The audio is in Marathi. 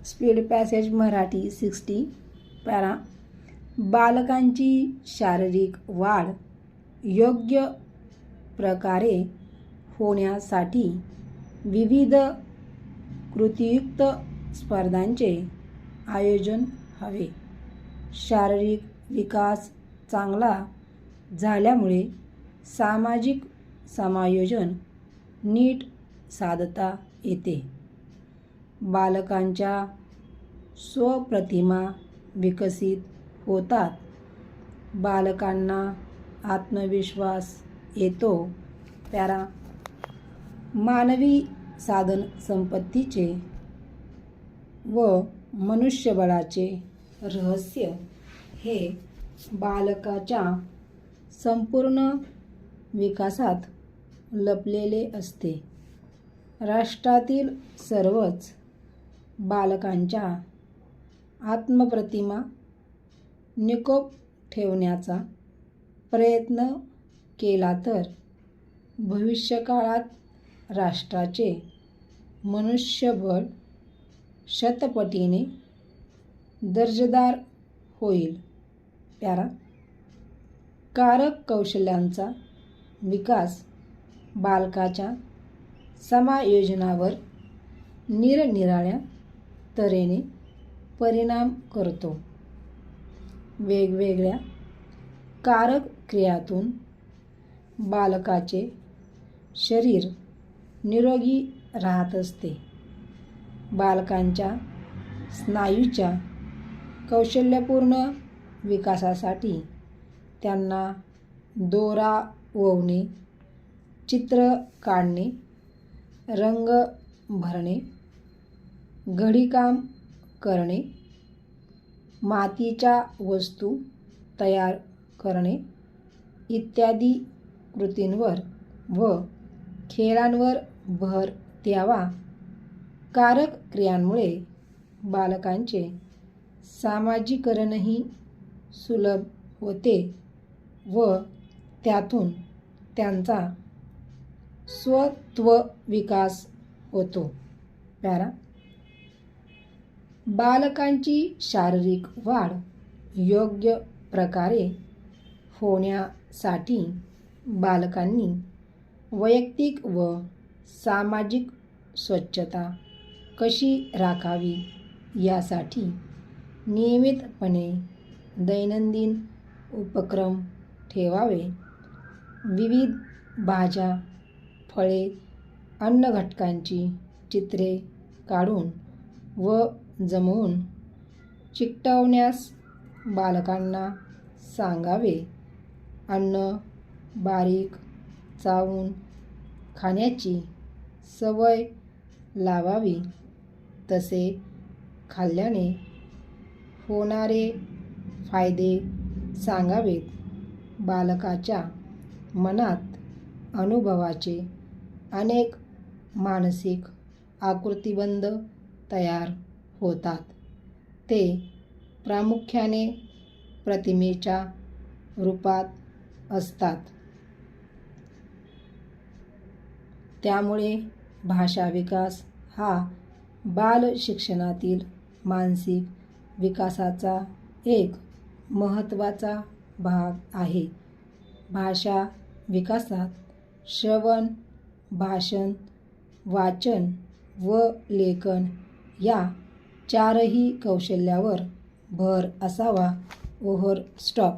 Speed passage Marathi 60 para. बालकांची शारीरिक वाढ योग्य प्रकारे होण्यासाठी विविध कृतीयुक्त स्पर्धांचे आयोजन हवे. शारीरिक विकास चांगला झाल्यामुळे सामाजिक समायोजन नीट साधता येते. बालकांच्या स्वप्रतिमा विकसित होतात. बालकांना आत्मविश्वास येतो. पॅरा. मानवी साधनसंपत्तीचे व मनुष्यबळाचे रहस्य हे बालकाच्या संपूर्ण विकासात लपलेले असते. राष्ट्रातील सर्वच बालकांच्या आत्मप्रतिमा निकोप ठेवण्याचा प्रयत्न केला तर भविष्यकाळात राष्ट्राचे मनुष्यबळ शतपटीने दर्जेदार होईल. पॅरा. कारक कौशल्यांचा विकास बालकाच्या समायोजनावर निरनिराळ्या तऱ्हेने परिणाम करतो. वेगवेगळ्या कारक क्रियातून बालकाचे शरीर निरोगी राहत असते. बालकांच्या स्नायूच्या कौशल्यपूर्ण विकासासाठी त्यांना दोरा ओवणे, चित्र काढणे, रंग भरणे, घडीकाम करणे, मातीच्या वस्तू तयार करणे इत्यादी कृतींवर व खेळांवर भर द्यावा. कारक क्रियांमुळे बालकांचे सामाजिकरणही सुलभ होते व त्यातून त्यांचा स्वत्व विकास होतो. पॅरा. बालकांची शारीरिक वाढ योग्य प्रकारे होण्यासाठी बालकांनी वैयक्तिक व सामाजिक स्वच्छता कशी राखावी यासाठी नियमितपणे दैनंदिन उपक्रम ठेवावे. विविध भाज्या, फळे, अन्नघटकांची चित्रे काढून व जमवून चिकटवण्यास बालकांना सांगावे. अन्न बारीक चावून खाण्याची सवय लावावी. तसे खाल्ल्याने होणारे फायदे सांगावेत. बालकाच्या मनात अनुभवाचे अनेक मानसिक आकृतिबंध तयार होतात. ते प्रामुख्याने प्रतिमेच्या रूपात असतात. त्यामुळे भाषा विकास हा बाल शिक्षणातील मानसिक विकासाचा एक महत्त्वाचा भाग आहे. भाषा विकासात श्रवण, भाषण, वाचन व लेखन या चारही कौशल्यावर भर असावा. Over stop.